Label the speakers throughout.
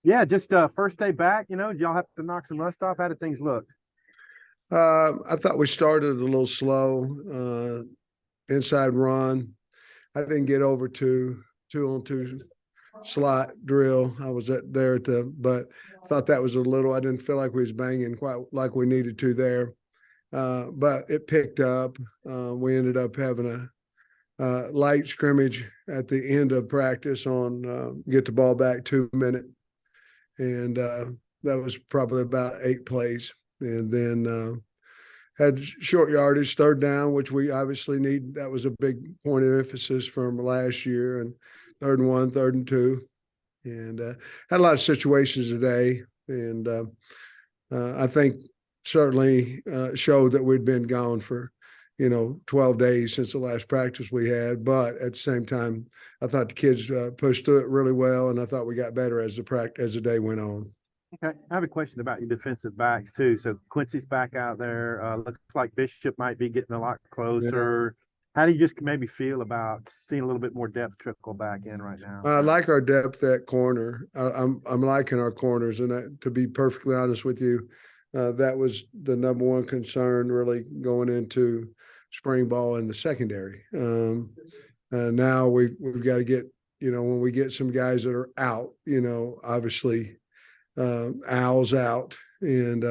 Speaker 1: Yeah, just first day back, did y'all have to knock some rust off? How did things look?
Speaker 2: I thought we started a little slow, inside run. I didn't get over to 2-on-2 slot drill. I was there but I thought that was a little. I didn't feel like we was banging quite like we needed to there, but it picked up. We ended up having a light scrimmage at the end of practice on get the ball back 2 minute, and that was probably about 8 plays, and then had short yardage, third down, which we obviously need. That was a big point of emphasis from last year, and 3rd and 1, 3rd and 2, and had a lot of situations today, and I think certainly showed that we'd been gone for 12 days since the last practice we had. But at the same time, I thought the kids pushed through it really well, and I thought we got better as the day went on.
Speaker 1: Okay, I have a question about your defensive backs too. So Quincy's back out there. Looks like Bishop might be getting a lot closer. Yeah. How do you just maybe feel about seeing a little bit more depth trickle back in right now?
Speaker 2: I like our depth at corner. I'm liking our corners, and to be perfectly honest with you, that was the number one concern really going into spring ball in the secondary. Now we've got to get, when we get some guys that are out, obviously Al's out, and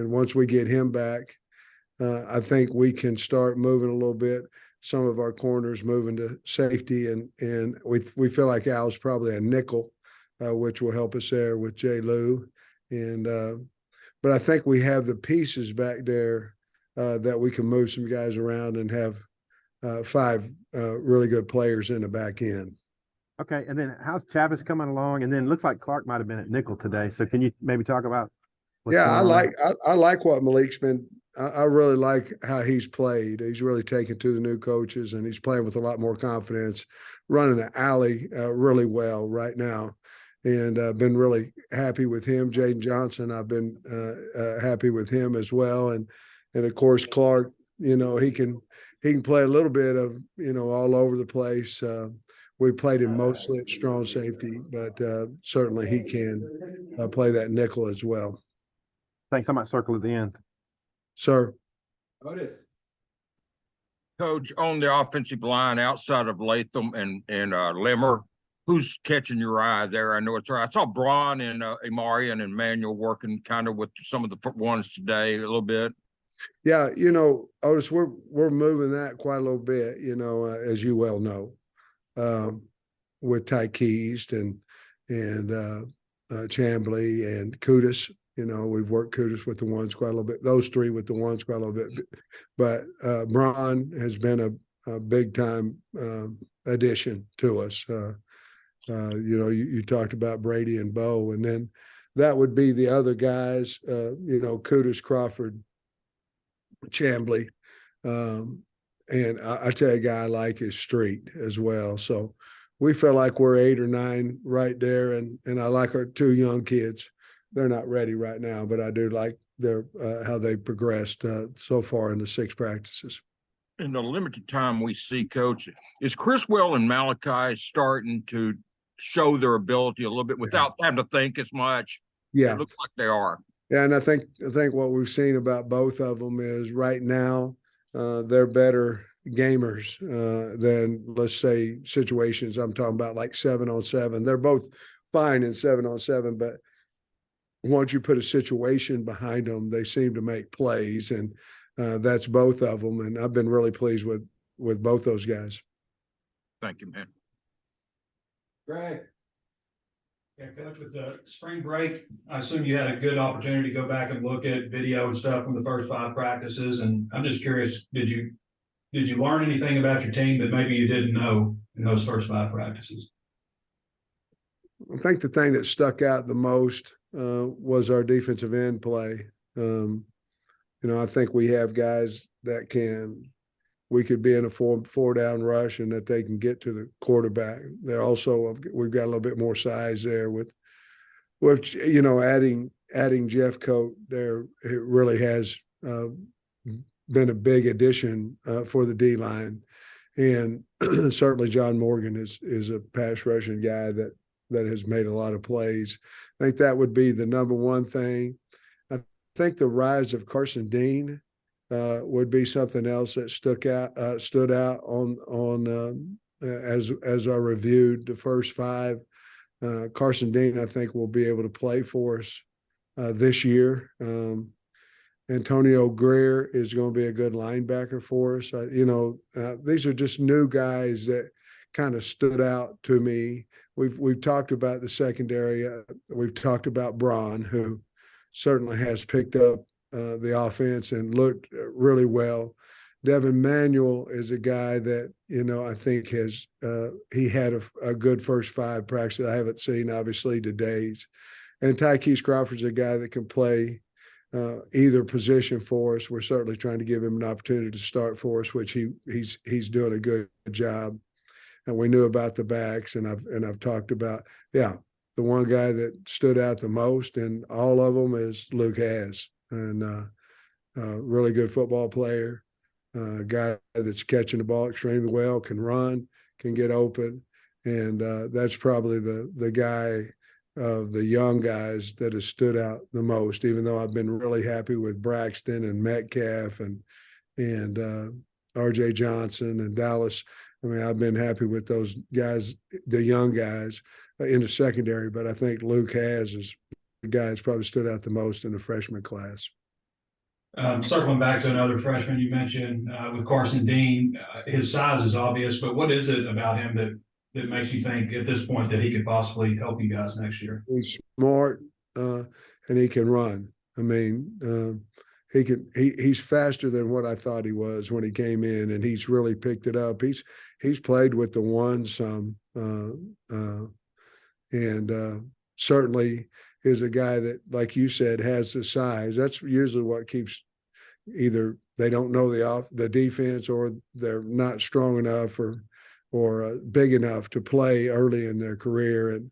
Speaker 2: once we get him back, I think we can start moving a little bit. Some of our corners moving to safety, and we feel like Al's probably a nickel, which will help us there with Jay Lou, and but I think we have the pieces back there that we can move some guys around and have 5 really good players in the back end.
Speaker 1: Okay, and then how's Chavis coming along? And then it looks like Clark might have been at nickel today. So can you maybe talk about what's going on?
Speaker 2: I like what Malik's been. I really like how he's played. He's really taken to the new coaches, and he's playing with a lot more confidence, running the alley really well right now, and been really happy with him. Jaden Johnson, I've been happy with him as well, and of course Clark. He can play a little bit of all over the place. We played him mostly at strong safety, but certainly he can play that nickel as well.
Speaker 1: Thanks. I might circle at the end.
Speaker 2: Sir.
Speaker 3: Otis. Coach, on the offensive line outside of Latham and Limmer, who's catching your eye there? I know it's right. I saw Braun and Amari and Emmanuel working kind of with some of the ones today a little bit.
Speaker 2: Yeah, Otis, we're moving that quite a little bit, as you well know. With Tyke East and Chambly and Kudus. We've worked Kudus with the ones quite a little bit. Those 3 with the ones quite a little bit. But Braun has been a big time addition to us. You talked about Brady and Bo, and then that would be the other guys. Kudus, Crawford, Chambly. And I tell you, a guy I like is Street as well. So we feel like we're 8 or 9 right there. And I like our 2 young kids. They're not ready right now, but I do like their how they progressed so far in the 6 practices.
Speaker 3: In the limited time we see, Coach, is Chriswell and Malachi starting to show their ability a little bit without having to think as much?
Speaker 2: Yeah.
Speaker 3: It looks like they are.
Speaker 2: Yeah, and I think what we've seen about both of them is right now they're better gamers than, let's say, situations. I'm talking about like 7-on-7. They're both fine in 7-on-7, but once you put a situation behind them, they seem to make plays, and that's both of them. And I've been really pleased with both those guys.
Speaker 3: Thank you, man.
Speaker 4: Greg. Yeah, Coach, with the spring break, I assume you had a good opportunity to go back and look at video and stuff from the first 5 practices. And I'm just curious, did you learn anything about your team that maybe you didn't know in those first 5 practices?
Speaker 2: I think the thing that stuck out the most was our defensive end play. I think we have guys that we could be in a four down rush and that they can get to the quarterback. They're also, we've got a little bit more size there with adding Jeff Coat there. It really has been a big addition for the D line. And certainly John Morgan is a pass rushing guy that that has made a lot of plays. I think that would be the number one thing. I think the rise of Carson Dean would be something else that stood out on as I reviewed the first five. Carson Dean, I think, will be able to play for us this year. Antonio Greer is going to be a good linebacker for us. These are just new guys that kind of stood out to me. We've talked about the secondary. We've talked about Braun, who certainly has picked up the offense and looked really well. Devin Manuel is a guy that, I think he had a good first five practices. I haven't seen, obviously, today's. And Tykees Crawford's a guy that can play either position for us. We're certainly trying to give him an opportunity to start for us, which he's doing a good job. And we knew about the backs, and I've talked about, the one guy that stood out the most in all of them is Luke Hasz, and really good football player, guy that's catching the ball extremely well, can run, can get open, and that's probably the guy of the young guys that has stood out the most, even though I've been really happy with Braxton and Metcalf and RJ Johnson and Dallas. I mean, I've been happy with those guys, the young guys in the secondary, but I think Luke Hasz is the guy that's probably stood out the most in the freshman class.
Speaker 4: Circling back to another freshman you mentioned with Carson Dean, his size is obvious, but what is it about him that makes you think at this point that he could possibly help you guys next year?
Speaker 2: He's smart and he can run. I mean, he's faster than what I thought he was when he came in, and he's really picked it up. He's played with the one some, and certainly is a guy that, like you said, has the size. That's usually what keeps, either they don't know the defense, or they're not strong enough or big enough to play early in their career, and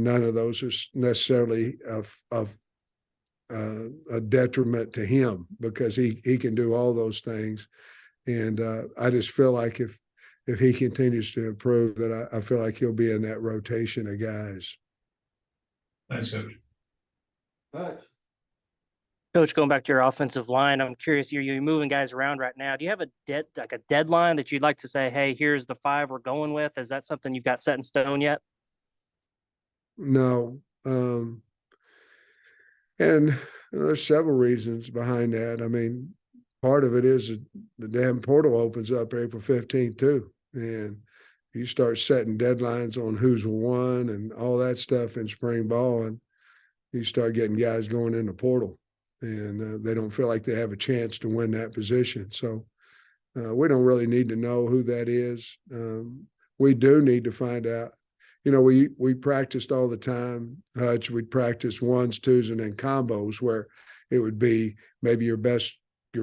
Speaker 2: none of those are necessarily a detriment to him, because he can do all those things. And I just feel like if he continues to improve, that I feel like he'll be in that rotation of guys.
Speaker 4: Thanks, Coach.
Speaker 5: Coach, going back to your offensive line, I'm curious, you're moving guys around right now. Do you have a deadline that you'd like to say, hey, here's the five we're going with? Is that something you've got set in stone yet?
Speaker 2: No. And there's several reasons behind that. I mean, part of it is the damn portal opens up April 15th too. And you start setting deadlines on who's won and all that stuff in spring ball, and you start getting guys going in the portal, and they don't feel like they have a chance to win that position. So we don't really need to know who that is. We do need to find out. We practiced all the time, Hutch. We'd practice ones, twos, and then combos, where it would be maybe your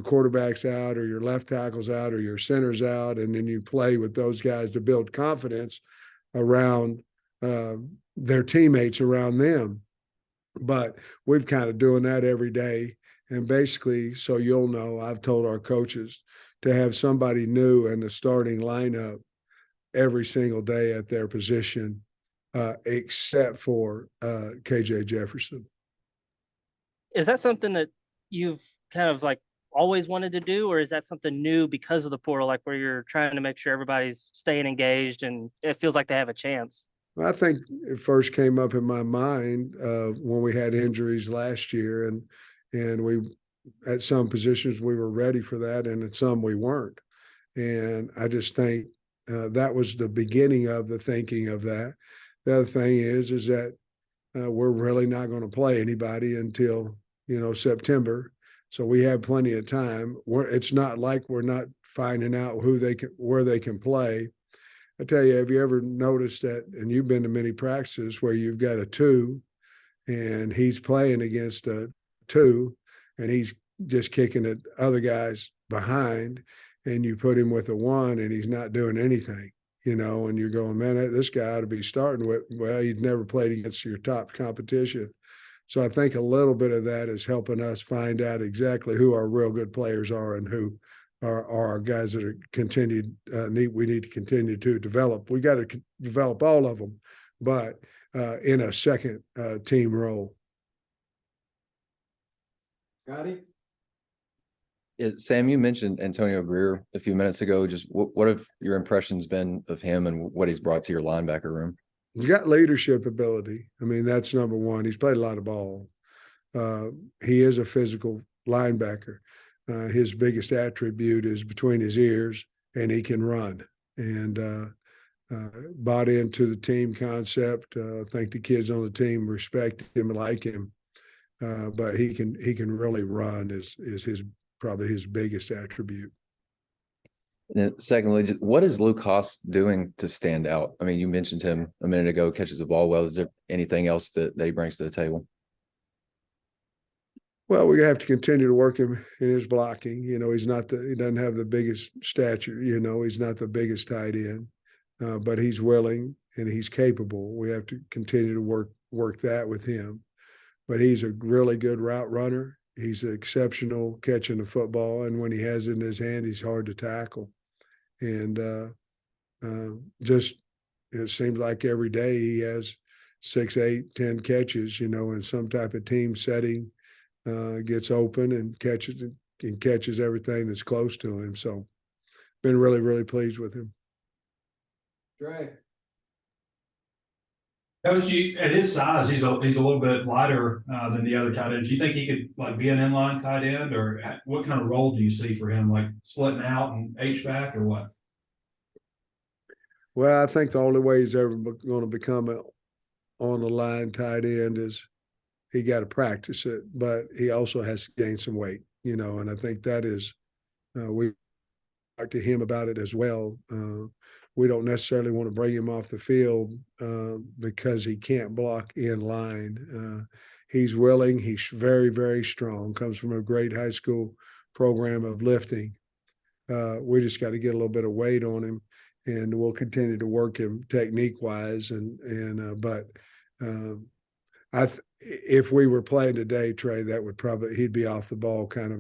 Speaker 2: quarterback's out, or your left tackle's out, or your center's out, and then you play with those guys to build confidence around their teammates around them. But we've kind of doing that every day. And basically, so you'll know, I've told our coaches to have somebody new in the starting lineup every single day at their position, except for KJ Jefferson.
Speaker 5: Is that something that you've kind of like always wanted to do, or is that something new because of the portal, like where you're trying to make sure everybody's staying engaged and it feels like they have a chance?
Speaker 2: I think it first came up in my mind when we had injuries last year, and we, at some positions, we were ready for that, and at some we weren't. And I just think that was the beginning of the thinking of that. The other thing is that we're really not going to play anybody until, September. So we have plenty of time. It's not like we're not finding out where they can play. I tell you, have you ever noticed that, and you've been to many practices where you've got a 2 and he's playing against a 2 and he's just kicking at other guys behind, and you put him with a 1 and he's not doing anything, and you're going, man, this guy ought to be starting with, well, he'd never played against your top competition. So I think a little bit of that is helping us find out exactly who our real good players are and who are our guys that are we need to continue to develop. We got to develop all of them, but in a second team role.
Speaker 6: Scotty?
Speaker 7: Yeah, Sam, you mentioned Antonio Greer a few minutes ago. Just what have your impressions been of him and what he's brought to your linebacker room?
Speaker 2: He's got leadership ability. I mean, that's number one. He's played a lot of ball. He is a physical linebacker. His biggest attribute is between his ears, and he can run. And bought into the team concept. I think the kids on the team respect him and like him. But he can really run is his probably his biggest attribute.
Speaker 7: And secondly, what is Luke Haas doing to stand out? I mean, you mentioned him a minute ago, catches the ball well. Is there anything else that he brings to the table?
Speaker 2: Well, we have to continue to work him in his blocking. You know, he doesn't have the biggest stature. You know, he's not the biggest tight end, but he's willing and he's capable. We have to continue to work that with him. But he's a really good route runner. He's exceptional catching the football, and when he has it in his hand, he's hard to tackle. And just it seems like every day he has 6, 8, 10 catches, you know, in some type of team setting, gets open and catches everything that's close to him. So been really, really pleased with him.
Speaker 6: Dre?
Speaker 4: Coach, at his size, he's a little bit lighter than the other tight ends. Do you think he could like be an inline tight end, or what kind of role do you see for him? Like splitting out and H-back, or what?
Speaker 2: Well, I think the only way he's ever going to become on the line tight end is he got to practice it, but he also has to gain some weight, you know, and I think that is we talked to him about it as well. We don't necessarily want to bring him off the field because he can't block in line. He's willing. He's very, very strong, comes from a great high school program of lifting. We just got to get a little bit of weight on him, and we'll continue to work him technique-wise. But if we were playing today, Trey, that would he'd be off the ball, kind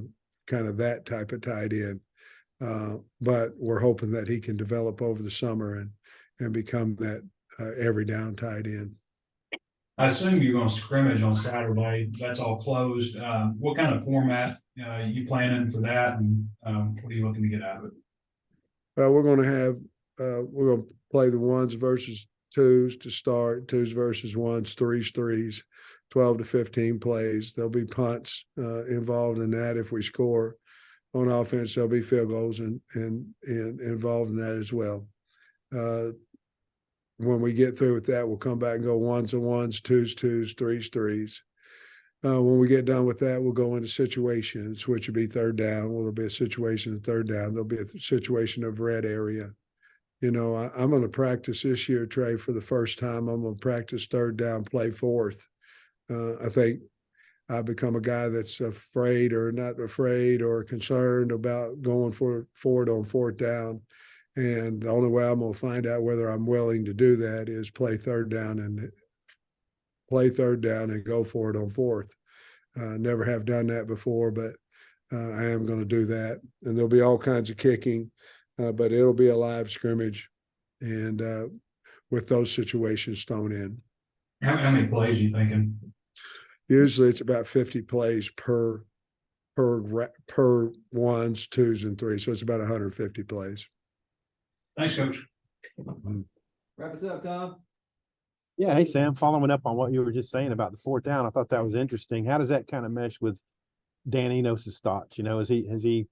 Speaker 2: of that type of tight end. But we're hoping that he can develop over the summer and become that every down tight end.
Speaker 4: I assume you're going to scrimmage on Saturday. That's all closed. What kind of format you planning for that, and what are you looking to get out of it?
Speaker 2: We're going to play the ones versus twos to start, twos versus ones, threes, 12 to 15 plays. There'll be punts involved in that if we score. On offense, there'll be field goals and involved in that as well. When we get through with that, we'll come back and go ones and ones, twos, threes. When we get done with that, we'll go into situations, which would be third down. Well, there'll be a situation of third down. There'll be a situation of red area. You know, I'm going to practice this year, Trey, for the first time. I'm going to practice third down, play fourth. I think I've become a guy that's afraid or not afraid or concerned about going for it on fourth down. And the only way I'm going to find out whether I'm willing to do that is play third down and go for it on fourth. Never have done that before, but I am going to do that. And there'll be all kinds of kicking, but it'll be a live scrimmage and with those situations thrown in.
Speaker 4: How many plays are you thinking?
Speaker 2: Usually it's about 50 plays per ones, twos, and threes. So it's about 150 plays.
Speaker 4: Thanks, Coach.
Speaker 6: Wrap us up, Tom.
Speaker 1: Yeah. Hey, Sam, following up on what you were just saying about the fourth down, I thought that was interesting. How does that kind of mesh with Dan Enos's thoughts? You know, has he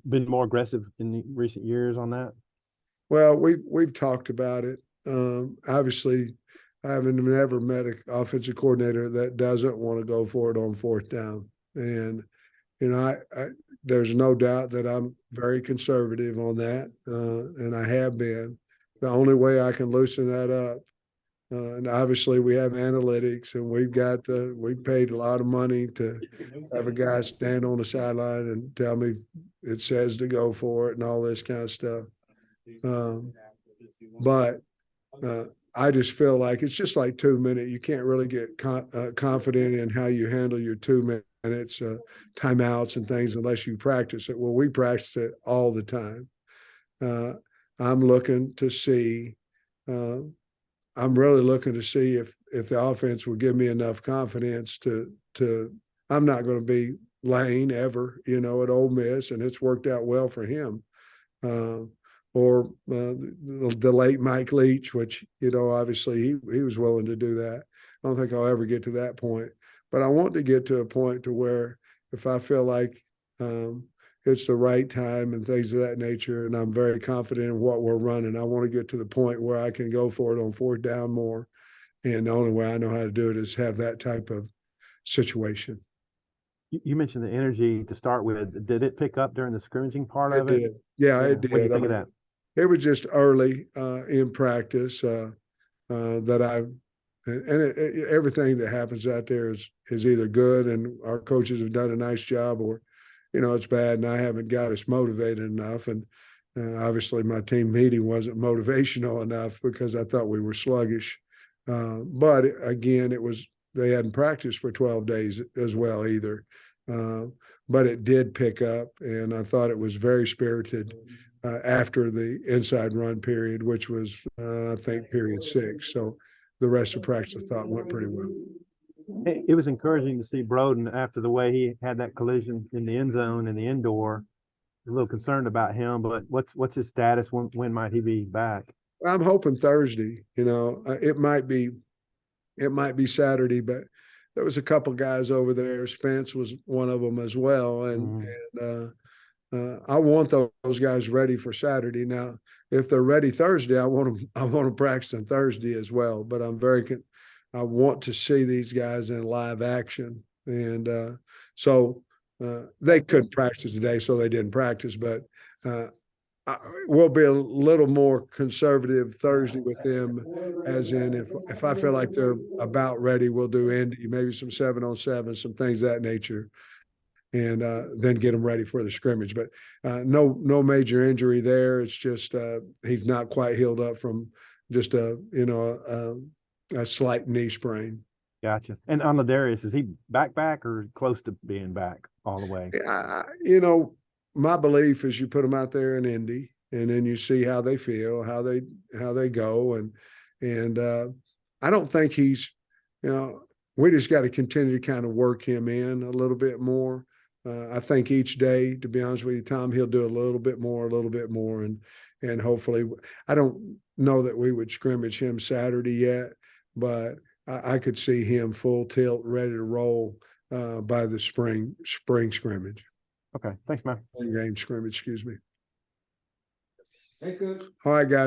Speaker 1: been more aggressive in the recent years on that?
Speaker 2: Well, we've talked about it. Obviously, I haven't ever met an offensive coordinator that doesn't want to go for it on fourth down. And, you know, I there's no doubt that I'm very conservative on that, and I have been. The only way I can loosen that up, and obviously we have analytics, and we paid a lot of money to have a guy stand on the sideline and tell me it says to go for it and all this kind of stuff. But I just feel like it's just like 2 minutes. You can't really get confident in how you handle your 2 minutes, timeouts and things unless you practice it. Well, we practice it all the time. I'm looking to see I'm really looking to see if the offense will give me enough confidence to I'm not going to be Lane ever, at Ole Miss, and it's worked out well for him. Or the late Mike Leach, which, obviously he was willing to do that. I don't think I'll ever get to that point, but I want to get to a point to where if I feel like it's the right time and things of that nature, and I'm very confident in what we're running, I want to get to the point where I can go for it on fourth down more. And the only way I know how to do it is have that type of situation.
Speaker 1: You mentioned the energy to start with. Did it pick up during the scrimmaging part of
Speaker 2: It
Speaker 1: it?
Speaker 2: did. Yeah, it did.
Speaker 1: What do you think of that?
Speaker 2: It was just early in practice that everything that happens out there is either good and our coaches have done a nice job, or it's bad and I haven't got us motivated enough. And obviously my team meeting wasn't motivational enough because I thought we were sluggish. But again, they hadn't practiced for 12 days as well either. But it did pick up, and I thought it was very spirited after the inside run period, which was, I think, period 6. So the rest of practice I thought went pretty well.
Speaker 1: It was encouraging to see Broden after the way he had that collision in the end zone and the indoor. A little concerned about him, but what's his status? When might he be back?
Speaker 2: I'm hoping Thursday. It might be Saturday, but there was a couple guys over there. Spence was one of them as well, and I want those guys ready for Saturday. Now, if they're ready Thursday, I want them practicing Thursday as well. But I want to see these guys in live action, and so they couldn't practice today, so they didn't practice. But we'll be a little more conservative Thursday with them, as in if I feel like they're about ready, we'll do Indy, maybe some 7-on-7, some things of that nature, and then get them ready for the scrimmage. But no major injury there. It's just he's not quite healed up from just a slight knee sprain.
Speaker 1: Gotcha. And on Ladarius, is he back or close to being back all the way?
Speaker 2: My belief is you put them out there in Indy, and then you see how they feel, how they go, and I don't think he's, we just got to continue to kind of work him in a little bit more. I think each day, to be honest with you, Tom, he'll do a little bit more, and hopefully, I don't know that we would scrimmage him Saturday yet, but I could see him full tilt, ready to roll by the spring scrimmage.
Speaker 1: Okay, thanks, man.
Speaker 2: Game scrimmage, excuse me.
Speaker 6: Thanks, Coach.
Speaker 2: All right, guys.